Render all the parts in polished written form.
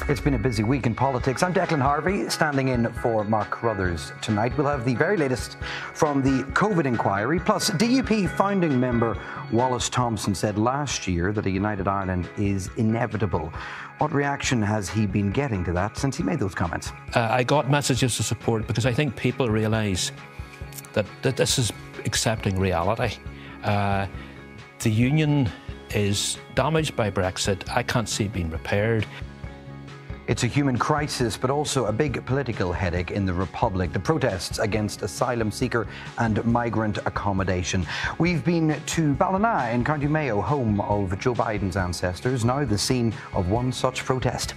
It's been a busy week in politics. I'm Declan Harvey, standing in for Mark Carruthers tonight. We'll have the very latest from the COVID inquiry. Plus, DUP founding member Wallace Thompson said last year that a united Ireland is inevitable. What reaction has he been getting to that since he made those comments? I got messages of support because I think people realise that this is accepting reality. The union is damaged by Brexit. I can't see it being repaired. It's a human crisis, but also a big political headache in the Republic. The protests against asylum seeker and migrant accommodation. We've been to Ballina in County Mayo, home of Joe Biden's ancestors, now the scene of one such protest.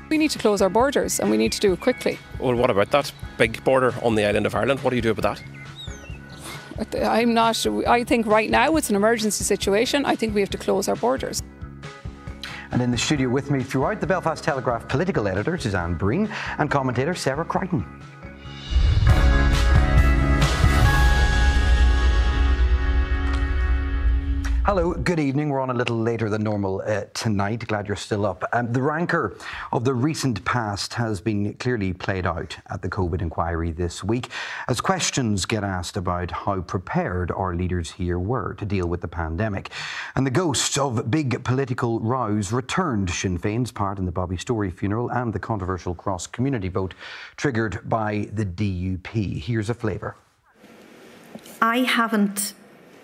We need to close our borders, and we need to do it quickly. Well, what about that big border on the island of Ireland? What do you do about that? I think right now it's an emergency situation. I think we have to close our borders. And in the studio with me throughout, the Belfast Telegraph political editor Suzanne Breen and commentator Sarah Crichton. Hello, good evening. We're on a little later than normal tonight. Glad you're still up. The rancour of the recent past has been clearly played out at the COVID inquiry this week as questions get asked about how prepared our leaders here were to deal with the pandemic. And the ghost of big political rows returned Sinn Féin's part in the Bobby Storey funeral and the controversial cross-community vote triggered by the DUP. Here's a flavour. I haven't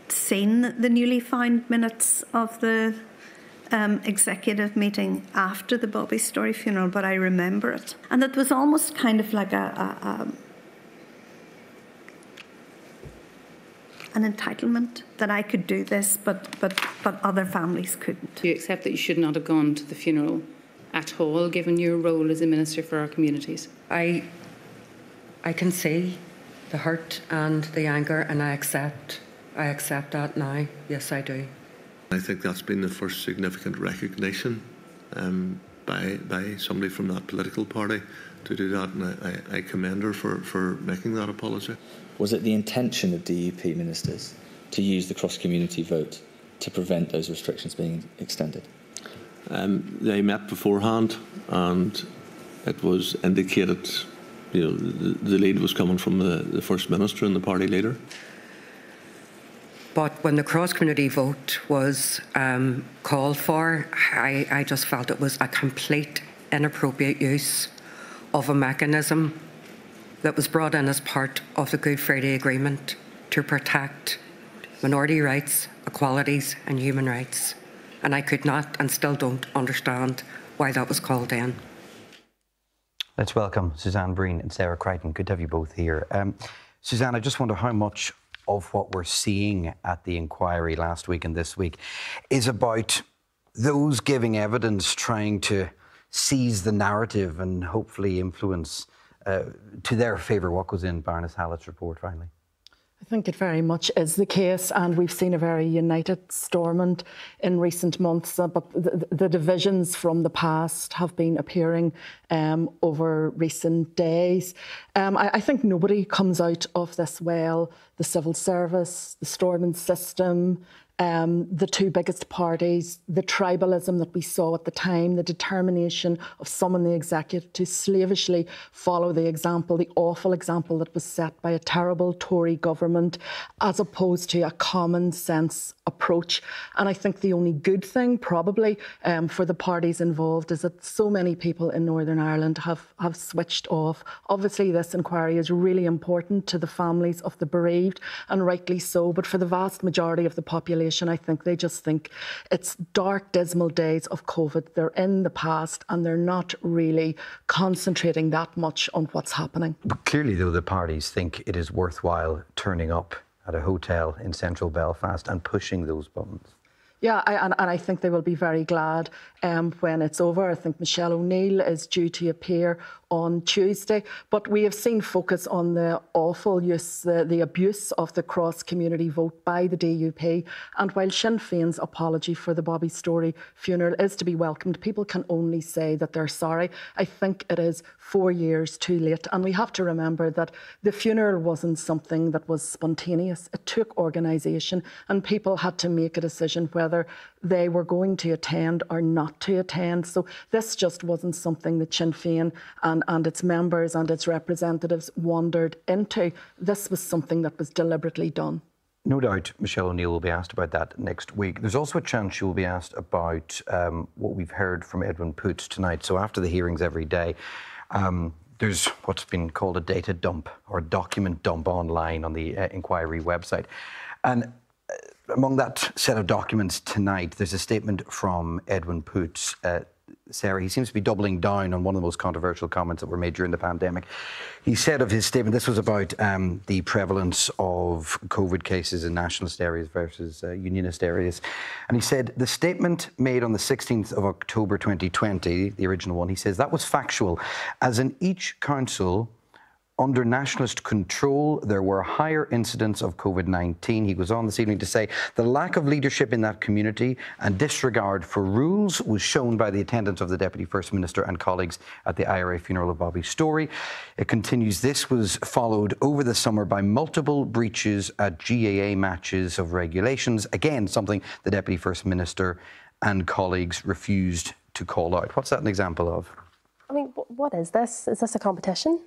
seen the newly found minutes of the executive meeting after the Bobby Storey funeral, but I remember it. And it was almost kind of like an entitlement that I could do this, but other families couldn't. Do you accept that you should not have gone to the funeral at all, given your role as a minister for our communities? I can see the hurt and the anger, and I accept that now. Yes, I do. I think that's been the first significant recognition by somebody from that political party to do that, and I commend her for making that apology. Was it the intention of DUP ministers to use the cross-community vote to prevent those restrictions being extended? They met beforehand, and it was indicated, the lead was coming from the First Minister and the party leader. But when the cross-community vote was called for, I just felt it was a complete inappropriate use of a mechanism that was brought in as part of the Good Friday Agreement to protect minority rights, equalities and human rights. And I could not and still don't understand why that was called in. Let's welcome Suzanne Breen and Sarah Crichton. Good to have you both here. Suzanne, I just wonder how much of what we're seeing at the inquiry last week and this week is about those giving evidence trying to seize the narrative and hopefully influence to their favour what goes in Baroness Hallett's report finally. I think it very much is the case, and we've seen a very united Stormont in recent months, but the divisions from the past have been appearing over recent days. I think nobody comes out of this well. The civil service, the Stormont system, the two biggest parties, the tribalism that we saw at the time, the determination of some in the executive to slavishly follow the example, the awful example that was set by a terrible Tory government, as opposed to a common sense approach. And I think the only good thing probably for the parties involved is that so many people in Northern Ireland have switched off. Obviously this inquiry is really important to the families of the bereaved, and rightly so, but for the vast majority of the population, I think they just think it's dark, dismal days of COVID. They're in the past and they're not really concentrating that much on what's happening. But clearly, though, the parties think it is worthwhile turning up at a hotel in central Belfast and pushing those buttons. Yeah, and I think they will be very glad when it's over. I think Michelle O'Neill is due to appear on Tuesday, but we have seen focus on the awful use, the abuse of the cross-community vote by the DUP. And while Sinn Féin's apology for the Bobby Storey funeral is to be welcomed, people can only say that they're sorry. I think it is 4 years too late. And we have to remember that the funeral wasn't something that was spontaneous. It took organisation, and people had to make a decision whether whether they were going to attend or not to attend. So this just wasn't something that Sinn Féin and its members and its representatives wandered into. This was something that was deliberately done. No doubt Michelle O'Neill will be asked about that next week. There's also a chance she will be asked about what we've heard from Edwin Poots tonight. So after the hearings every day, there's what's been called a data dump or a document dump online on the inquiry website. And among that set of documents tonight, there's a statement from Edwin Poots. Sarah, he seems to be doubling down on one of the most controversial comments that were made during the pandemic. He said of his statement, this was about the prevalence of COVID cases in nationalist areas versus unionist areas. And he said, the statement made on the 16th of October 2020, the original one, he says, that was factual. As in each council, under nationalist control, there were higher incidents of COVID-19. He goes on this evening to say the lack of leadership in that community and disregard for rules was shown by the attendance of the Deputy First Minister and colleagues at the IRA funeral of Bobby Story. It continues, this was followed over the summer by multiple breaches at GAA matches of regulations. Again, something the Deputy First Minister and colleagues refused to call out. What's that an example of? I mean, what is this? Is this a competition?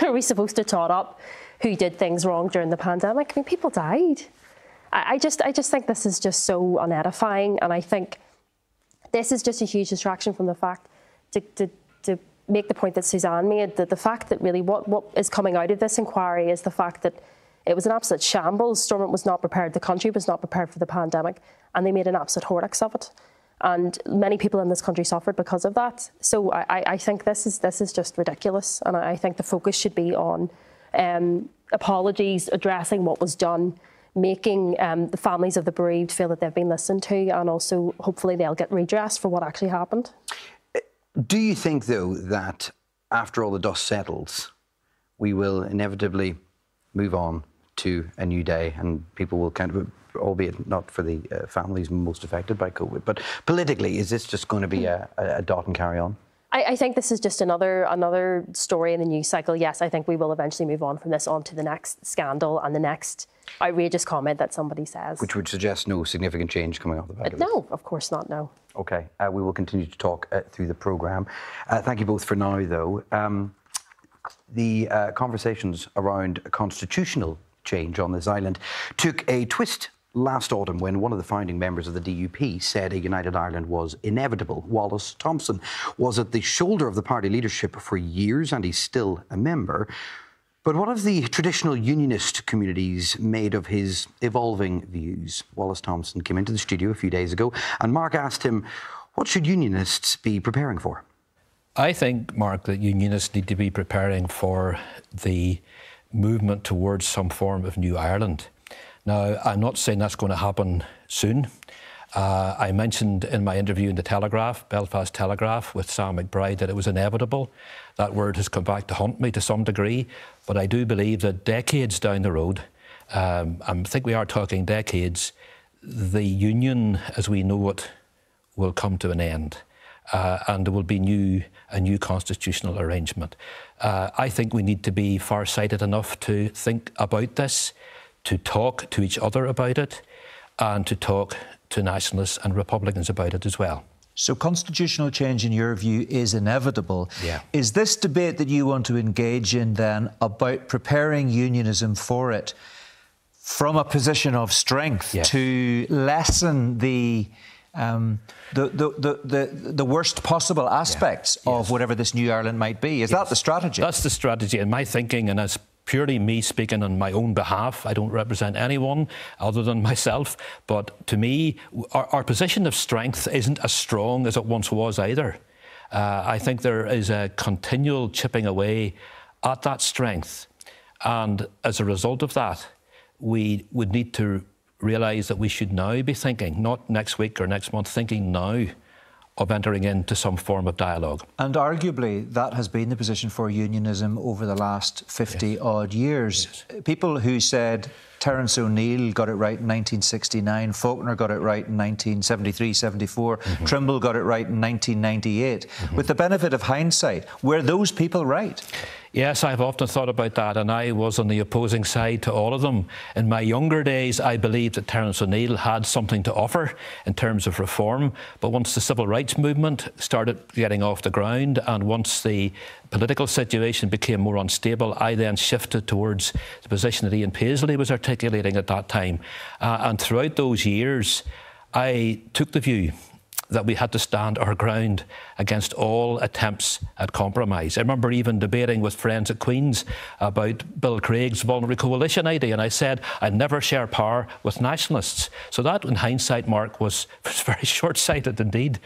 Are we supposed to tot up who did things wrong during the pandemic? I mean, people died. I just think this is just so unedifying, and I think this is just a huge distraction from the fact to make the point that Suzanne made, that the fact that really what is coming out of this inquiry is the fact that it was an absolute shambles. Stormont was not prepared, the country was not prepared for the pandemic, and they made an absolute horlicks of it. And many people in this country suffered because of that. So I think this is just ridiculous. And I think the focus should be on apologies, addressing what was done, making the families of the bereaved feel that they've been listened to, and also hopefully they'll get redress for what actually happened. Do you think, though, that after all the dust settles, we will inevitably move on to a new day and people will kind of, albeit not for the families most affected by COVID, but politically, is this just going to be a dot and carry on? I think this is just another story in the news cycle. Yes, I think we will eventually move on from this on to the next scandal and the next outrageous comment that somebody says. Which would suggest no significant change coming off the back of this. No, of course not, no. OK, we will continue to talk through the programme. Thank you both for now, though. The conversations around constitutional change on this island took a twist last autumn when one of the founding members of the DUP said a united Ireland was inevitable. Wallace Thompson was at the shoulder of the party leadership for years and he's still a member. But what have the traditional unionist communities made of his evolving views? Wallace Thompson came into the studio a few days ago and Mark asked him, what should unionists be preparing for? I think, Mark, that unionists need to be preparing for the movement towards some form of new Ireland. Now, I'm not saying that's going to happen soon. I mentioned in my interview in the Telegraph, Belfast Telegraph, with Sam McBride, that it was inevitable. That word has come back to haunt me to some degree, but I do believe that decades down the road, I think we are talking decades, the union as we know it will come to an end. And there will be a new constitutional arrangement. I think we need to be far-sighted enough to think about this, to talk to each other about it, and to talk to nationalists and Republicans about it as well. So constitutional change, in your view, is inevitable. Yeah. Is this debate that you want to engage in, then, about preparing unionism for it from a position of strength to lessen the worst possible aspects of whatever this new Ireland might be? Is that the strategy? That's the strategy in my thinking, and as purely me speaking on my own behalf. I don't represent anyone other than myself. But to me, our position of strength isn't as strong as it once was either. I think there is a continual chipping away at that strength. And as a result of that, we would need to realise that we should now be thinking, not next week or next month, thinking now of entering into some form of dialogue. And arguably that has been the position for unionism over the last 50-odd years. Yes. People who said Terence O'Neill got it right in 1969, Faulkner got it right in 1973-74, Trimble got it right in 1998. With the benefit of hindsight, were those people right? Yes, I've often thought about that, and I was on the opposing side to all of them. In my younger days, I believed that Terence O'Neill had something to offer in terms of reform, but once the civil rights movement started getting off the ground, and once the political situation became more unstable, I then shifted towards the position that Ian Paisley was articulating at that time. And throughout those years, I took the view that we had to stand our ground against all attempts at compromise. I remember even debating with friends at Queen's about Bill Craig's voluntary coalition idea, and I said I'd never share power with nationalists. So that, in hindsight, Mark, was very short-sighted indeed,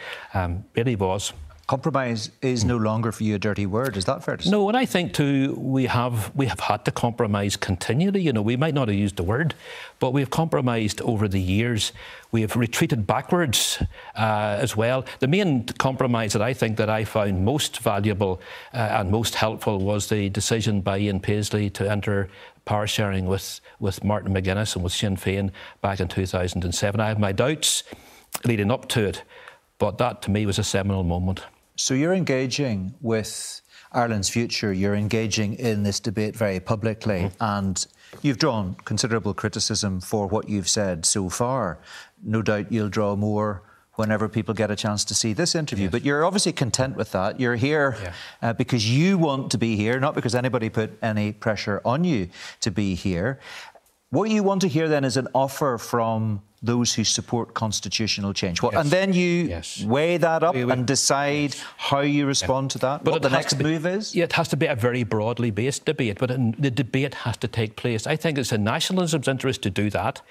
really was. Compromise is no longer for you a dirty word, is that fair to say? No, and I think too we have had to compromise continually. You know, we might not have used the word, but we've compromised over the years. We have retreated backwards as well. The main compromise that I think that I found most valuable and most helpful was the decision by Ian Paisley to enter power sharing with Martin McGuinness and with Sinn Féin back in 2007. I had my doubts leading up to it, but that to me was a seminal moment. So you're engaging with Ireland's future, you're engaging in this debate very publicly, and you've drawn considerable criticism for what you've said so far. No doubt you'll draw more whenever people get a chance to see this interview. Yes. But you're obviously content with that. You're here because you want to be here, not because anybody put any pressure on you to be here. What you want to hear then is an offer from those who support constitutional change. And then you weigh that up and decide how you respond to that, what the next move is? Yeah, it has to be a very broadly based debate, but the debate has to take place. I think it's in nationalism's interest to do that,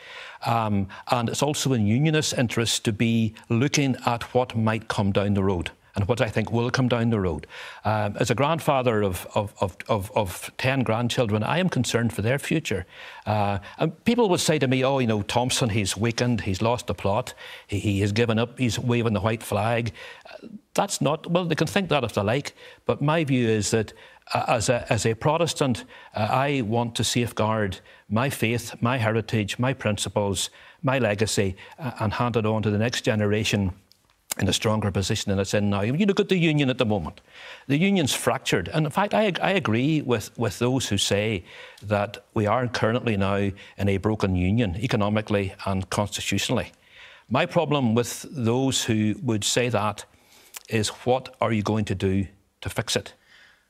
and it's also in unionists' interest to be looking at what might come down the road and what I think will come down the road. As a grandfather of 10 grandchildren, I am concerned for their future. And people would say to me, oh, you know, Thompson, he's weakened, he's lost the plot, he has given up, he's waving the white flag. That's not, well, they can think that if they like, but my view is that as a Protestant, I want to safeguard my faith, my heritage, my principles, my legacy, and hand it on to the next generation in a stronger position than it's in now. You look at the union at the moment. The union's fractured. And in fact, I agree with those who say that we are currently now in a broken union, economically and constitutionally. My problem with those who would say that is, what are you going to do to fix it?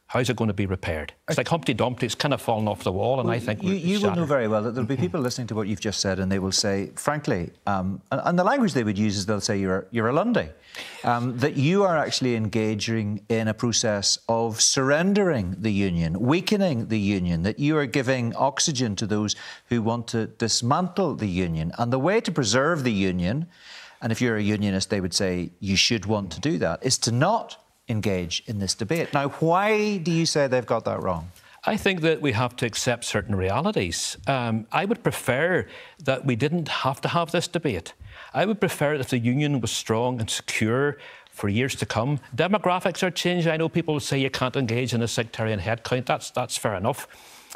How's it going to be repaired? It's like Humpty Dumpty, it's kind of fallen off the wall, and I think you will know very well that there'll be people listening to what you've just said, and they will say, frankly, and the language they would use is they'll say you're a Lundy, that you are actually engaging in a process of surrendering the union, weakening the union, that you are giving oxygen to those who want to dismantle the union. And the way to preserve the union, and if you're a unionist, they would say you should want to do that, is to not engage in this debate. Now, why do you say they've got that wrong? I think that we have to accept certain realities. I would prefer that we didn't have to have this debate. I would prefer if the union was strong and secure for years to come. Demographics are changing. I know people say you can't engage in a sectarian headcount. That's fair enough.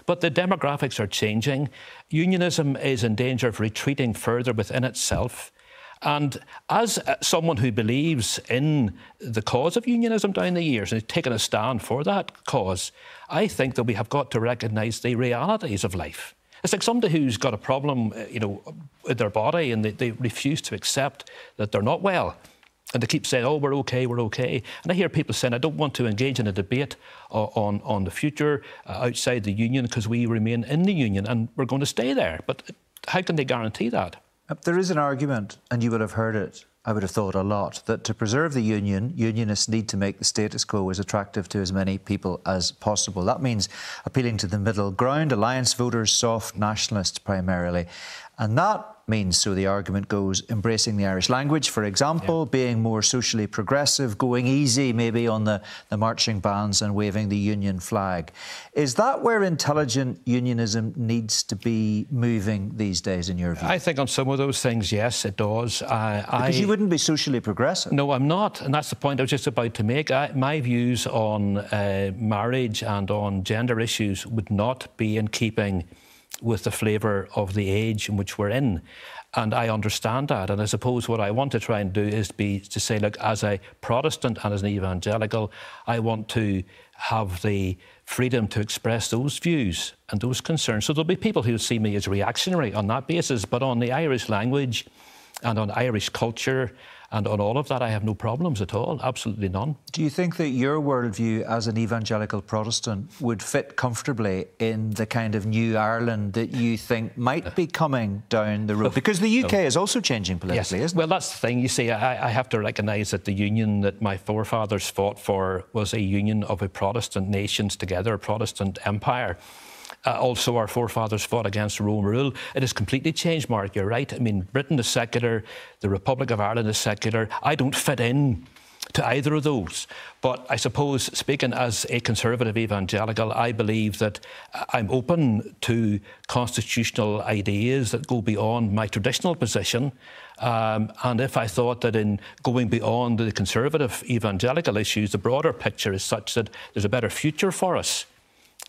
But the demographics are changing. Unionism is in danger of retreating further within itself. And as someone who believes in the cause of unionism down the years and has taken a stand for that cause, I think that we have got to recognise the realities of life. It's like somebody who's got a problem, you know, with their body, and they refuse to accept that they're not well. And they keep saying, oh, we're okay, we're okay. And I hear people saying, I don't want to engage in a debate on the future outside the union because we remain in the union and we're going to stay there. But how can they guarantee that? There is an argument, and you would have heard it, I would have thought a lot, that to preserve the union, unionists need to make the status quo as attractive to as many people as possible. That means appealing to the middle ground, alliance voters, soft nationalists primarily. And that means, so the argument goes, embracing the Irish language, for example, being more socially progressive, going easy maybe on the marching bands and waving the union flag. Is that where intelligent unionism needs to be moving these days, in your view? I think on some of those things, yes, it does. Because you wouldn't be socially progressive. No, I'm not. And that's the point I was just about to make. My views on marriage and on gender issues would not be in keeping with the flavour of the age in which we're in. And I understand that. And I suppose what I want to try and do is to say, look, as a Protestant and as an evangelical, I want to have the freedom to express those views and those concerns. So there'll be people who see me as reactionary on that basis, but on the Irish language and on Irish culture and on all of that, I have no problems at all, absolutely none. Do you think that your worldview as an evangelical Protestant would fit comfortably in the kind of new Ireland that you think might be coming down the road? Because the UK is also changing politically, isn't it? Well, that's the thing. You see, I have to recognise that the union that my forefathers fought for was a union of a Protestant nations together, a Protestant empire. Also, our forefathers fought against Rome rule. It has completely changed, Mark, you're right. I mean, Britain is secular, the Republic of Ireland is secular. I don't fit in to either of those. But I suppose, speaking as a conservative evangelical, I believe that I'm open to constitutional ideas that go beyond my traditional position. And if I thought that in going beyond the conservative evangelical issues, the broader picture is such that there's a better future for us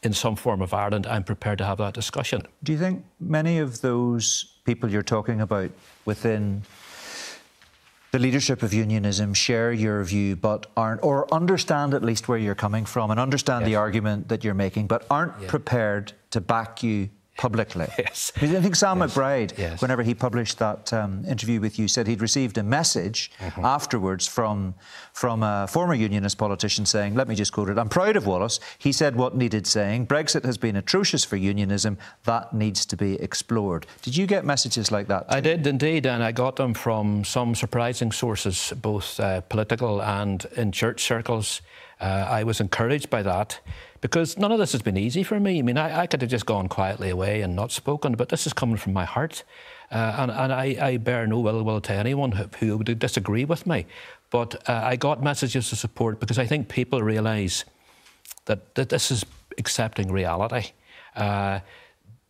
in some form of Ireland, I'm prepared to have that discussion. Do you think many of those people you're talking about within the leadership of unionism share your view but aren't, or understand at least where you're coming from and understand the argument that you're making, but aren't prepared to back you publicly? Yes. I think Sam McBride, whenever he published that interview with you, said he'd received a message afterwards from a former unionist politician saying, let me just quote it, "I'm proud of Wallace. He said what needed saying. Brexit has been atrocious for unionism. That needs to be explored." Did you get messages like that too? I did indeed, and I got them from some surprising sources, both political and in church circles. I was encouraged by that, because none of this has been easy for me. I mean, I could have just gone quietly away and not spoken, but this is coming from my heart. And I bear no ill will to anyone who would disagree with me. But I got messages of support because I think people realise that this is accepting reality. The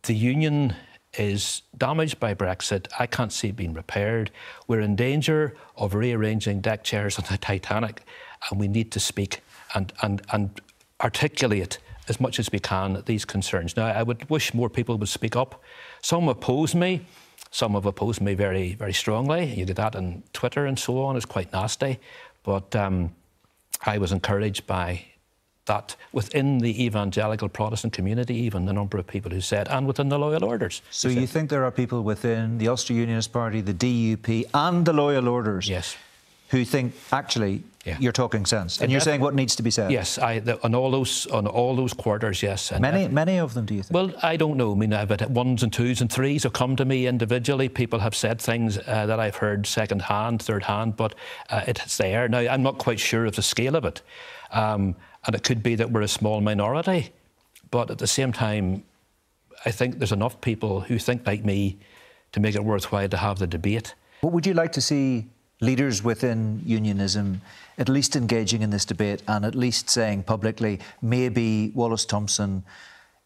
union is damaged by Brexit. I can't see it being repaired. We're in danger of rearranging deck chairs on the Titanic, and we need to speak and articulate as much as we can these concerns. Now, I would wish more people would speak up. Some oppose me. Some have opposed me very, very strongly. You get that on Twitter and so on. It's quite nasty. But I was encouraged by that within the evangelical Protestant community, even the number of people who said, and within the loyal orders. So you think there are people within the Ulster Unionist Party, the DUP and the loyal orders who think, actually, you're talking sense, and you're saying what needs to be said? Yes, on all those quarters, yes. And many of them, do you think? Well, I don't know. I mean, I've had ones and twos and threes have come to me individually. People have said things that I've heard second hand, third hand, but it's there. Now, I'm not quite sure of the scale of it. And it could be that we're a small minority. But at the same time, I think there's enough people who think like me to make it worthwhile to have the debate. What would you like to see leaders within unionism at least engaging in this debate and at least saying publicly, maybe Wallace Thompson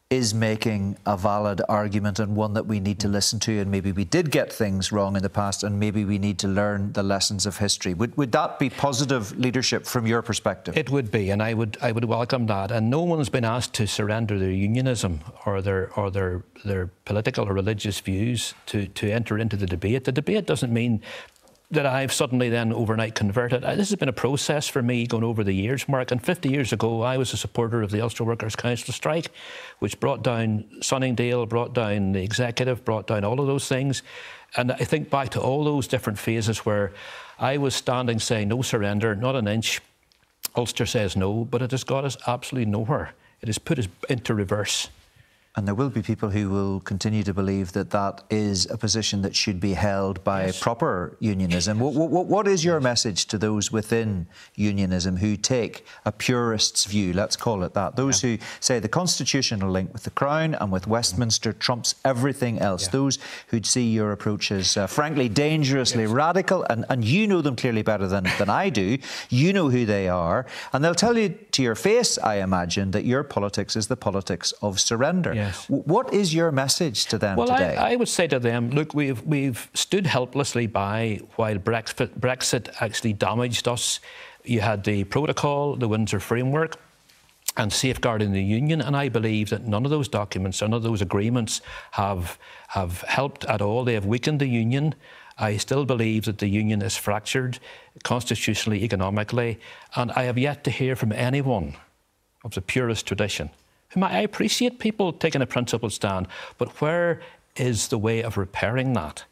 is making a valid argument and one that we need to listen to, and maybe we did get things wrong in the past and maybe we need to learn the lessons of history? Would that be positive leadership from your perspective? It would be, and I would welcome that. And no one's been asked to surrender their unionism or their political or religious views to enter into the debate. The debate doesn't mean that I've suddenly then overnight converted. This has been a process for me going over the years, Mark. And 50 years ago, I was a supporter of the Ulster Workers' Council strike, which brought down Sunningdale, brought down the executive, brought down all of those things. And I think back to all those different phases where I was standing saying no surrender, not an inch. Ulster says no, but it has got us absolutely nowhere. It has put us into reverse. And there will be people who will continue to believe that that is a position that should be held by proper unionism. What is your message to those within unionism who take a purist's view, let's call it that, those who say the constitutional link with the Crown and with Westminster trumps everything else, those who'd see your approach as, frankly, dangerously radical, and you know them clearly better than I do. You know who they are, and they'll tell you to your face, I imagine, that your politics is the politics of surrender. Yes. What is your message to them today? I would say to them, look, we've stood helplessly by while Brexit actually damaged us. You had the protocol, the Windsor Framework, and safeguarding the union, and I believe that none of those documents, none of those agreements have helped at all. They have weakened the union. I still believe that the union is fractured constitutionally, economically, and I have yet to hear from anyone of the purist tradition. I appreciate people taking a principled stand, but where is the way of repairing that?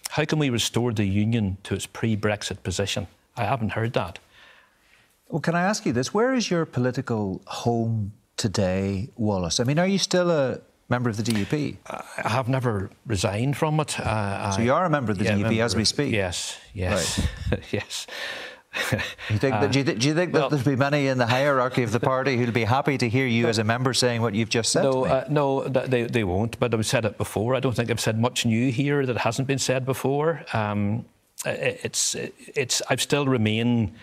How can we restore the union to its pre-Brexit position? I haven't heard that. Well, can I ask you this? Where is your political home today, Wallace? I mean, are you still a member of the DUP? I have never resigned from it. So you are a member of the DUP as we speak? Yes. Right. Yes. Do you think that there'll be many in the hierarchy of the party who'll be happy to hear you as a member saying what you've just said to me? No, they won't, but I've said it before. I don't think I've said much new here that hasn't been said before. I still remain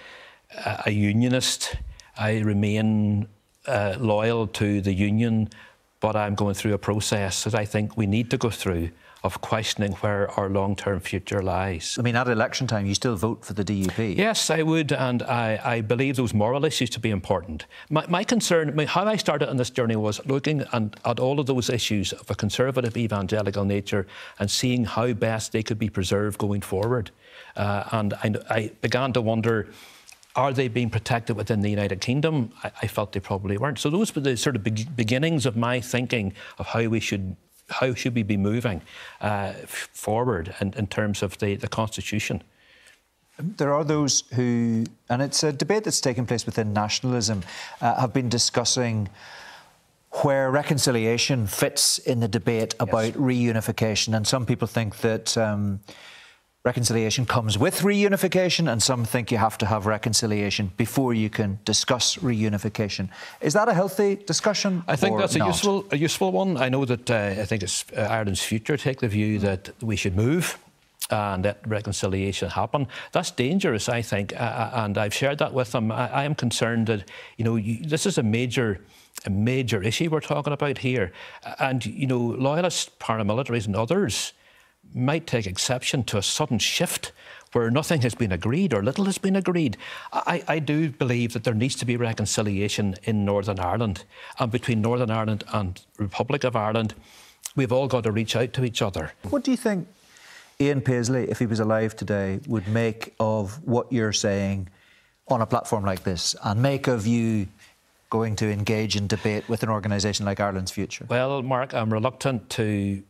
a unionist. I remain loyal to the union, but I'm going through a process that I think we need to go through of questioning where our long-term future lies. I mean, at election time, you still vote for the DUP? Yes, I would, and I believe those moral issues to be important. My concern, how I started on this journey was looking at all of those issues of a conservative evangelical nature and seeing how best they could be preserved going forward. And I began to wonder, are they being protected within the United Kingdom? I felt they probably weren't. So those were the sort of beginnings of my thinking of how should we be moving forward in terms of the Constitution. There are those who, and it's a debate that's taken place within nationalism, have been discussing where reconciliation fits in the debate about reunification. And some people think that reconciliation comes with reunification, and some think you have to have reconciliation before you can discuss reunification. Is that a healthy discussion? I think that's not? a useful one. I know that I think it's Ireland's Future take the view that we should move and let reconciliation happen. That's dangerous, I think, and I've shared that with them. I am concerned that this is a major issue we're talking about here, and loyalist paramilitaries and others might take exception to a sudden shift where nothing has been agreed or little has been agreed. I do believe that there needs to be reconciliation in Northern Ireland, and between Northern Ireland and Republic of Ireland, we've all got to reach out to each other. What do you think Ian Paisley, if he was alive today, would make of what you're saying on a platform like this, and make of you going to engage in debate with an organisation like Ireland's Future? Well, Mark, I'm reluctant to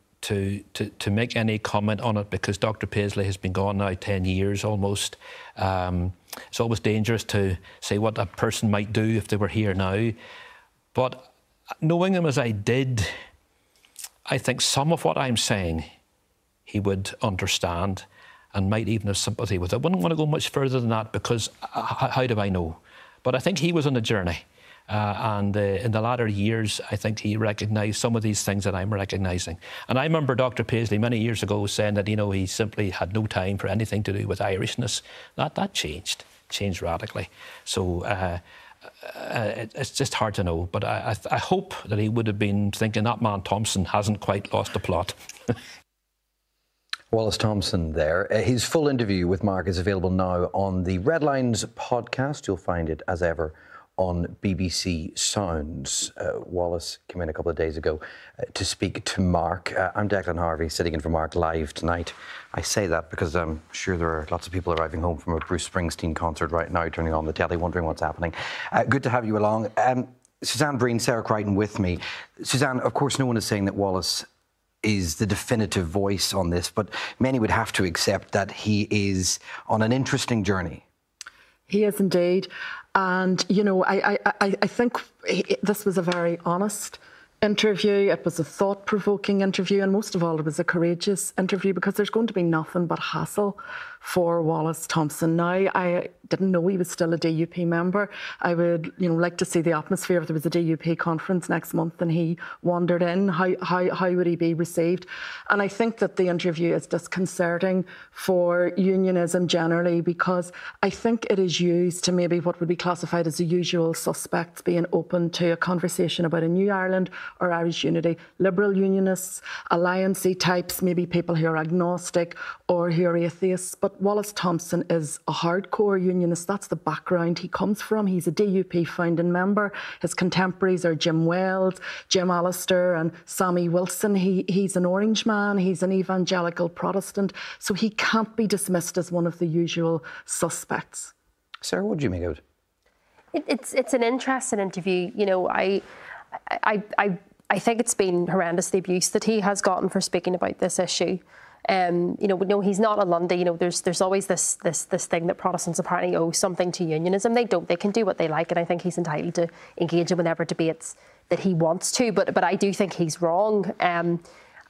make any comment on it because Dr. Paisley has been gone now 10 years almost. It's always dangerous to say what a person might do if they were here now. But knowing him as I did, I think some of what I'm saying he would understand and might even have sympathy with. I wouldn't want to go much further than that because how do I know? But I think he was on a journey. And in the latter years, I think he recognised some of these things that I'm recognising. And I remember Dr. Paisley many years ago saying that, he simply had no time for anything to do with Irishness. That changed radically. So it's just hard to know. But I hope that he would have been thinking that man Thompson hasn't quite lost the plot. Wallace Thompson there. His full interview with Mark is available now on the Red Lines podcast. You'll find it, as ever, on BBC Sounds. Wallace came in a couple of days ago to speak to Mark. I'm Declan Harvey, sitting in for Mark live tonight. I say that because I'm sure there are lots of people arriving home from a Bruce Springsteen concert right now, turning on the telly, wondering what's happening. Good to have you along. Suzanne Breen, Sarah Crichton with me. Suzanne, of course, no one is saying that Wallace is the definitive voice on this, but many would have to accept that he is on an interesting journey. He is indeed. And, I think this was a very honest interview. It was a thought-provoking interview, and most of all, it was a courageous interview because there's going to be nothing but hassle for Wallace Thompson. Now, I didn't know he was still a DUP member. I would, like to see the atmosphere if there was a DUP conference next month and he wandered in. How would he be received? And I think that the interview is disconcerting for unionism generally because I think it is used to maybe what would be classified as the usual suspects being open to a conversation about a new Ireland or Irish unity. Liberal unionists, alliance-y types, maybe people who are agnostic or who are atheists. But But Wallace Thompson is a hardcore unionist. That's the background he comes from. He's a DUP founding member. His contemporaries are Jim Wells, Jim Allister and Sammy Wilson. He's an Orange man. He's an evangelical Protestant. So he can't be dismissed as one of the usual suspects. Sarah, what do you make of it? It's an interesting interview. You know, I think it's been horrendous, the abuse that he has gotten for speaking about this issue. You know, no, he's not a Lundy. You know, there's always this thing that Protestants apparently owe something to unionism. They don't. They can do what they like, and I think he's entitled to engage in whatever debates that he wants to. But I do think he's wrong.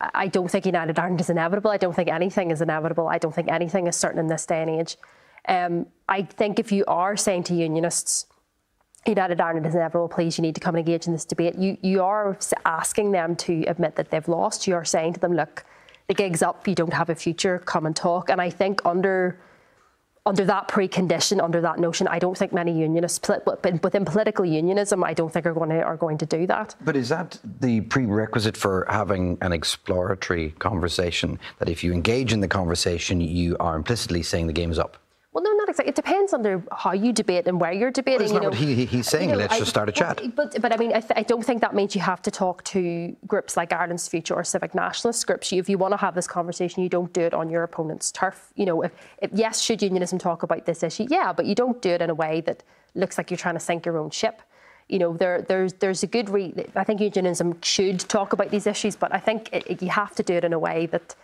I don't think United Ireland is inevitable. I don't think anything is inevitable. I don't think anything is certain in this day and age. I think if you are saying to unionists, United Ireland is inevitable, please, you need to come and engage in this debate, you are asking them to admit that they've lost. You are saying to them, look, the gig's up, you don't have a future, come and talk. And I think under that precondition, under that notion, I don't think many unionists, within political unionism, I don't think are going to do that. But is that the prerequisite for having an exploratory conversation, that if you engage in the conversation, you are implicitly saying the game's up? Well, no, not exactly. It depends on how you debate and where you're debating. Well, it's not what he's saying. Let's just start a chat. But I mean, I don't think that means you have to talk to groups like Ireland's Future or Civic Nationalist groups. If you want to have this conversation, you don't do it on your opponent's turf. You know, if yes, should unionism talk about this issue? Yeah, but you don't do it in a way that looks like you're trying to sink your own ship. You know, there's a good I think unionism should talk about these issues, but I think you have to do it in a way that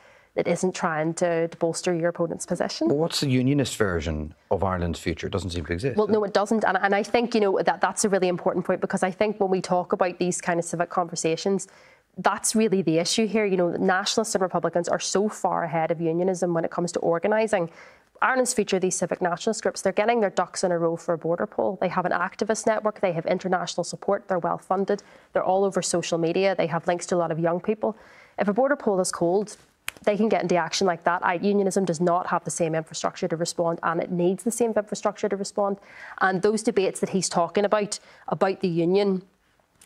isn't trying to bolster your opponent's position. Well, what's the unionist version of Ireland's future? It doesn't seem to exist. Well, no, it doesn't. And I think, you know, that's a really important point, because I think when we talk about these kind of civic conversations, that's really the issue here. You know, nationalists and Republicans are so far ahead of unionism when it comes to organising. Ireland's Future, these civic nationalist groups, they're getting their ducks in a row for a border poll. They have an activist network, they have international support, they're well funded, they're all over social media, they have links to a lot of young people. If a border poll is called, they can get into action like that. Unionism does not have the same infrastructure to respond, and it needs the same infrastructure to respond. And those debates that he's talking about the union,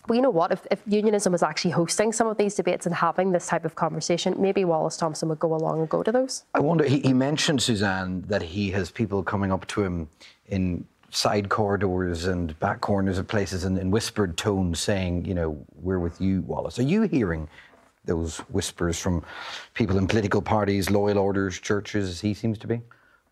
well, you know what? If unionism was actually hosting some of these debates and having this type of conversation, maybe Wallace Thompson would go along and go to those. I wonder, he mentioned, Suzanne, that he has people coming up to him in side corridors and back corners of places and in whispered tones saying, you know, we're with you, Wallace. Are you hearing those whispers from people in political parties, loyal orders, churches, as he seems to be?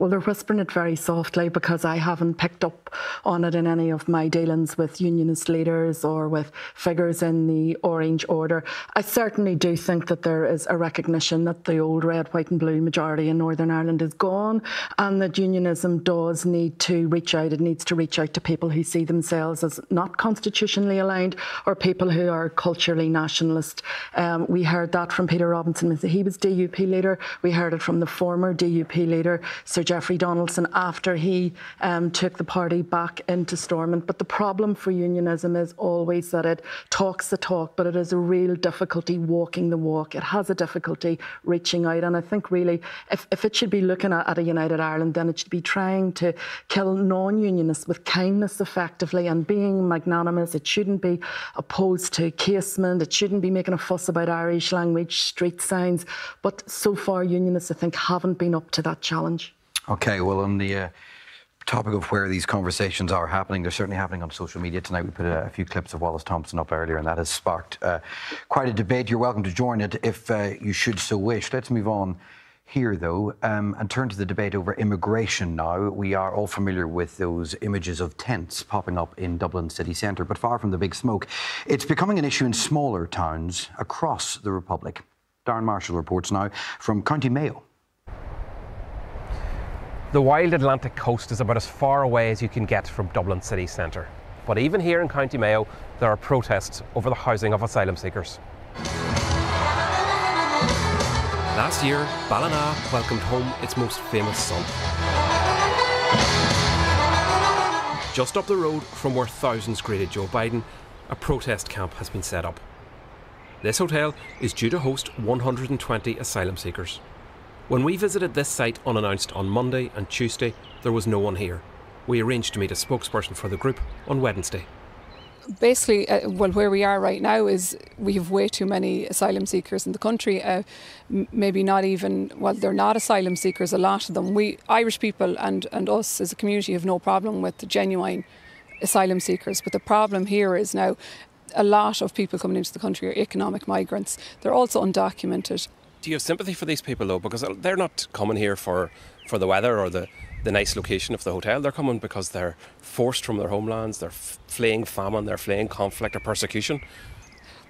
Well, they're whispering it very softly, because I haven't picked up on it in any of my dealings with unionist leaders or with figures in the Orange Order. I certainly do think that there is a recognition that the old red, white and blue majority in Northern Ireland is gone, and that unionism does need to reach out. It needs to reach out to people who see themselves as not constitutionally aligned, or people who are culturally nationalist. We heard that from Peter Robinson. He was DUP leader. We heard it from the former DUP leader, Sir Jeffrey Donaldson, after he took the party back into Stormont. But the problem for unionism is always that it talks the talk, but it has a real difficulty walking the walk. It has a difficulty reaching out. And I think really, if it should be looking at a United Ireland, then it should be trying to kill non-unionists with kindness effectively and being magnanimous. It shouldn't be opposed to casement. It shouldn't be making a fuss about Irish language street signs. But so far, unionists, I think, haven't been up to that challenge. OK, well, on the topic of where these conversations are happening, they're certainly happening on social media tonight. We put a few clips of Wallace Thompson up earlier, and that has sparked quite a debate. You're welcome to join it if you should so wish. Let's move on here, though, and turn to the debate over immigration now. We are all familiar with those images of tents popping up in Dublin city centre, but far from the big smoke, it's becoming an issue in smaller towns across the Republic. Darren Marshall reports now from County Mayo. The wild Atlantic coast is about as far away as you can get from Dublin city centre. But even here in County Mayo, there are protests over the housing of asylum seekers. Last year, Ballina welcomed home its most famous son. Just up the road from where thousands greeted Joe Biden, a protest camp has been set up. This hotel is due to host 120 asylum seekers. When we visited this site unannounced on Monday and Tuesday, there was no one here. We arranged to meet a spokesperson for the group on Wednesday. Basically, well, where we are right now is we have way too many asylum seekers in the country. Maybe not even, well, they're not asylum seekers, a lot of them. We, Irish people and us as a community, have no problem with genuine asylum seekers. But the problem here is now a lot of people coming into the country are economic migrants. They're also undocumented. Do you have sympathy for these people, though? Because they're not coming here for the weather or the nice location of the hotel. They're coming because they're forced from their homelands, they're fleeing famine, they're fleeing conflict or persecution.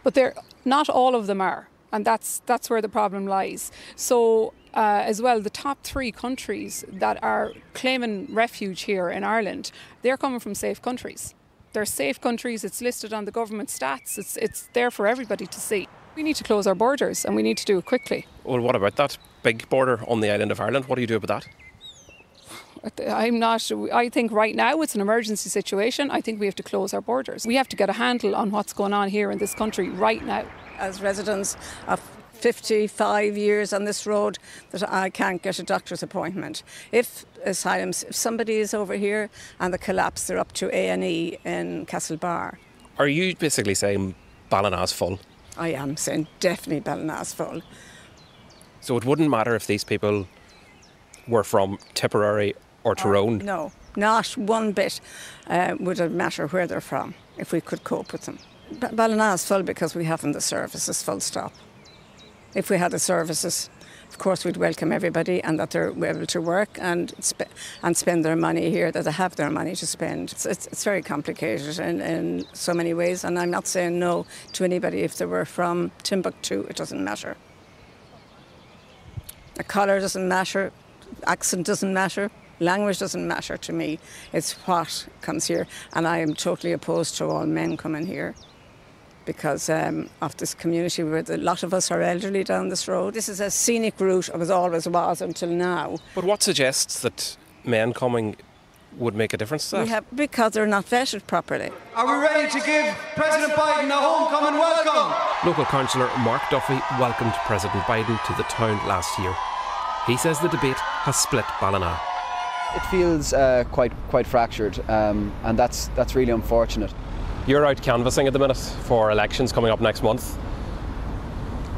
But not all of them are, and that's where the problem lies. So as well, the top 3 countries that are claiming refuge here in Ireland, they're coming from safe countries. They're safe countries, it's listed on the government stats, it's there for everybody to see. We need to close our borders and we need to do it quickly. Well, what about that big border on the island of Ireland? What do you do about that? I think right now it's an emergency situation. I think we have to close our borders. We have to get a handle on what's going on here in this country right now. As residents of 55 years on this road, that I can't get a doctor's appointment. If somebody is over here and the collapse, they're up to A&E in Castlebar. Are you basically saying Ballina's full? I am saying definitely Ballina's full. So it wouldn't matter if these people were from Tipperary or Tyrone? No, not one bit would it matter where they're from, if we could cope with them. Ballina's full because we haven't the services, full stop. If we had the services, of course we'd welcome everybody and that they're able to work and spend their money here, that they have their money to spend. It's very complicated in so many ways, and I'm not saying no to anybody if they were from Timbuktu, it doesn't matter. The colour doesn't matter, accent doesn't matter, language doesn't matter to me. It's what comes here, and I am totally opposed to all men coming here because of this community where a lot of us are elderly down this road. This is a scenic route, it always was until now. But what suggests that men coming would make a difference to that? Because they're not vetted properly. Are we ready to give President Biden a homecoming welcome? Local councillor Mark Duffy welcomed President Biden to the town last year. He says the debate has split Ballina. It feels quite fractured, and that's really unfortunate. You're out canvassing at the minute for elections coming up next month.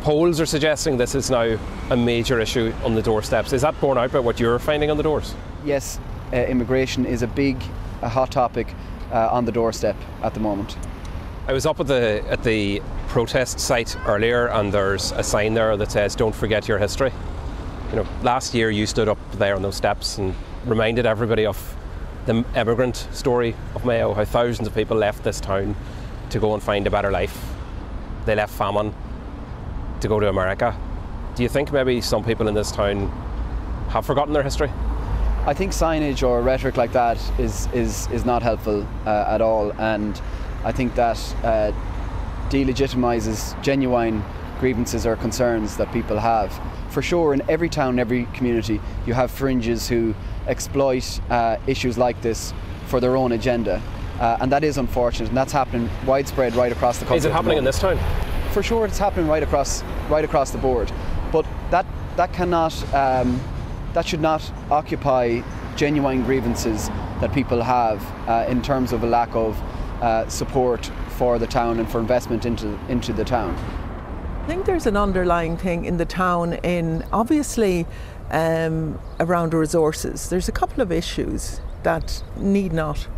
Polls are suggesting this is now a major issue on the doorsteps. Is that borne out by what you're finding on the doors? Yes, immigration is a hot topic on the doorstep at the moment. I was up at the protest site earlier, and there's a sign there that says "Don't forget your history." You know, last year you stood up there on those steps and reminded everybody of the immigrant story of Mayo, how thousands of people left this town to go and find a better life. They left famine to go to America. Do you think maybe some people in this town have forgotten their history? I think signage or rhetoric like that is not helpful at all, and I think that delegitimises genuine grievances or concerns that people have. For sure, in every town, every community, you have fringes who exploit issues like this for their own agenda, and that is unfortunate, and that's happening widespread right across the country. Is it happening in this town? For sure, it's happening right across the board, but that should not occupy genuine grievances that people have in terms of a lack of support for the town and for investment into the town. I think there's an underlying thing in the town obviously around resources. There's a couple of issues that need not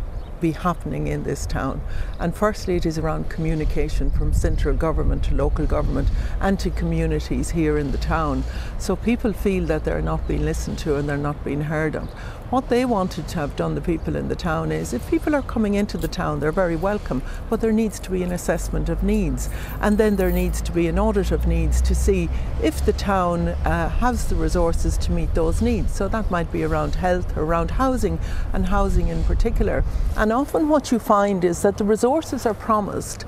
be happening in this town. And firstly, it is around communication from central government to local government and to communities here in the town. So people feel that they're not being listened to and they're not being heard of. What they wanted to have done, the people in the town, is if people are coming into the town, they're very welcome, but there needs to be an assessment of needs. And then there needs to be an audit of needs to see if the town has the resources to meet those needs. So that might be around health, around housing, and housing in particular. And often what you find is that the resources are promised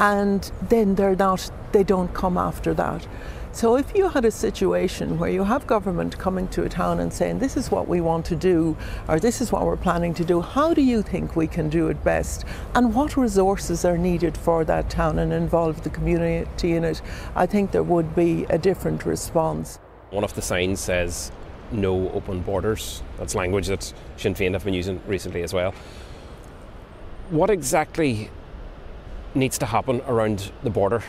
and then they don't come after that. So if you had a situation where you have government coming to a town and saying, this is what we want to do, or this is what we're planning to do, how do you think we can do it best? And what resources are needed for that town and involve the community in it? I think there would be a different response. One of the signs says, no open borders. That's language that Sinn Féin have been using recently as well. What exactly needs to happen around the border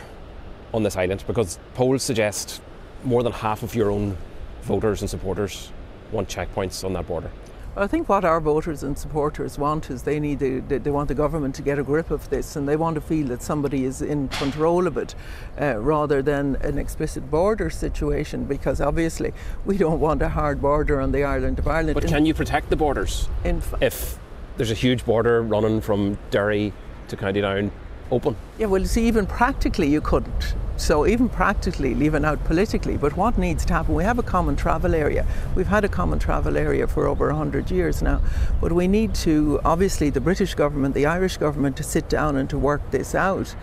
on this island? Because polls suggest more than half of your own voters and supporters want checkpoints on that border. I think what our voters and supporters want is they want the government to get a grip of this, and they want to feel that somebody is in control of it rather than an explicit border situation, because obviously we don't want a hard border on the island of Ireland. But can you protect the borders if there's a huge border running from Derry to County Down open? Yeah, well, see, even practically you couldn't. So even practically, leaving out politically, but what needs to happen? We have a common travel area. We've had a common travel area for over 100 years now, but we need to, obviously, the British government, the Irish government, to sit down and to work this out.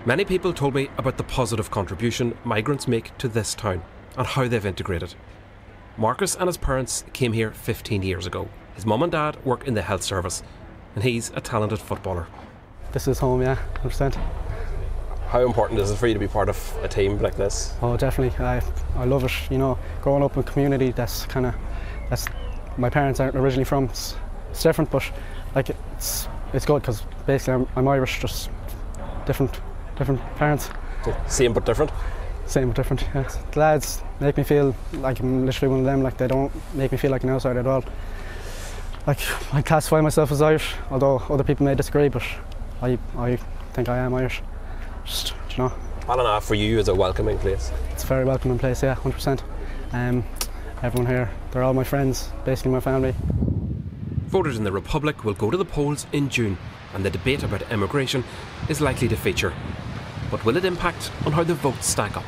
Many people told me about the positive contribution migrants make to this town and how they've integrated. Marcus and his parents came here 15 years ago. His mum and dad work in the health service, and he's a talented footballer. This is home, yeah, 100%. How important is it for you to be part of a team like this? Oh, definitely. I love it. You know, growing up in a community that's my parents aren't originally from. It's different, but like it's good because basically I'm Irish, just different parents. Same but different. Same but different. Yeah. The lads make me feel like I'm literally one of them. Like they don't make me feel like an outsider at all. Like I classify myself as Irish, although other people may disagree, but I think I am Irish. Just, you know. Ballina for you is a welcoming place. It's a very welcoming place, yeah, 100%. Everyone here, they're all my friends, basically my family. Voters in the Republic will go to the polls in June, and the debate about immigration is likely to feature. But will it impact on how the votes stack up?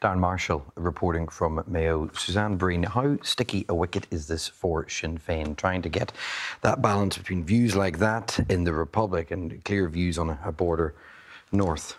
Darren Marshall reporting from Mayo. Suzanne Breen, how sticky a wicket is this for Sinn Féin, trying to get that balance between views like that in the Republic and clear views on a border north?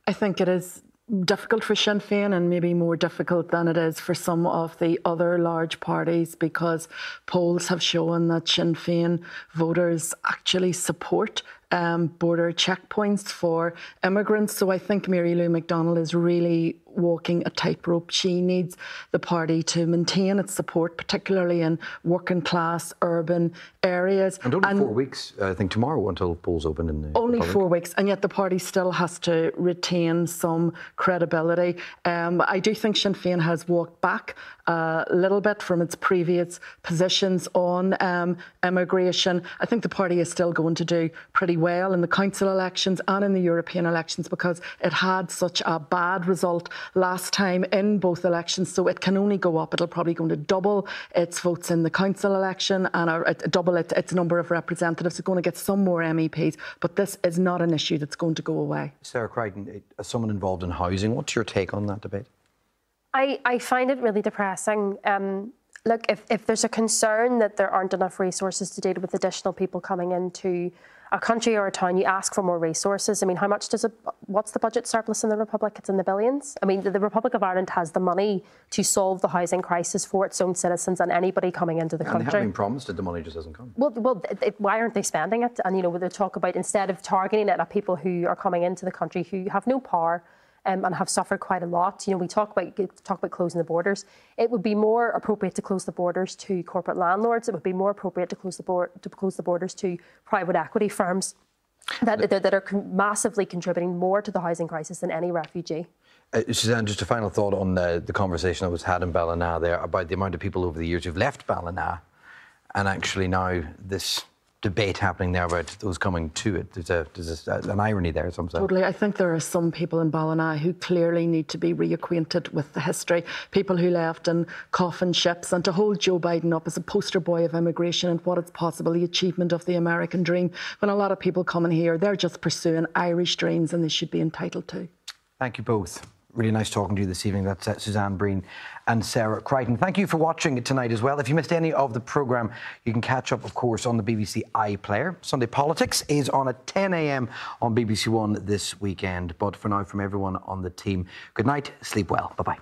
I think it is difficult for Sinn Féin, and maybe more difficult than it is for some of the other large parties, because polls have shown that Sinn Féin voters actually support border checkpoints for immigrants. So I think Mary Lou McDonald is really walking a tightrope. She needs the party to maintain its support, particularly in working class urban areas. And only 4 weeks, I think tomorrow, until polls open in the Only Republic. 4 weeks, and yet the party still has to retain some credibility. I do think Sinn Féin has walked back a little bit from its previous positions on immigration. I think the party is still going to do pretty well in the council elections and in the European elections, because it had such a bad result last time in both elections, so it can only go up. It'll probably going to double its votes in the council election and double its number of representatives. It's going to get some more MEPs, but this is not an issue that's going to go away. Sarah Crichton, as someone involved in housing, what's your take on that debate? I find it really depressing. Look, if there's a concern that there aren't enough resources to deal with additional people coming into a country or a town, you ask for more resources. I mean, how much what's the budget surplus in the Republic? It's in the billions. I mean, the Republic of Ireland has the money to solve the housing crisis for its own citizens and anybody coming into the country. And they have been promised it, the money just hasn't come. Well, why aren't they spending it? And, you know, they talk about, instead of targeting it at people who are coming into the country who have no power, and have suffered quite a lot. You know, we talk about closing the borders. It would be more appropriate to close the borders to corporate landlords. It would be more appropriate to close the borders to private equity firms that are massively contributing more to the housing crisis than any refugee. Suzanne, just a final thought on the conversation that was had in Ballina there about the amount of people over the years who've left Ballina, and actually now this debate happening there about those coming to it. There's an irony there, some say. Totally. I think there are some people in Ballina who clearly need to be reacquainted with the history. People who left in coffin ships, and to hold Joe Biden up as a poster boy of immigration and what is possible, the achievement of the American dream, when a lot of people coming here, they're just pursuing Irish dreams and they should be entitled to. Thank you both. Really nice talking to you this evening. That's Suzanne Breen and Sarah Crichton. Thank you for watching it tonight as well. If you missed any of the programme, you can catch up, of course, on the BBC iPlayer. Sunday Politics is on at 10 a.m. on BBC One this weekend. But for now, from everyone on the team, good night, sleep well. Bye-bye.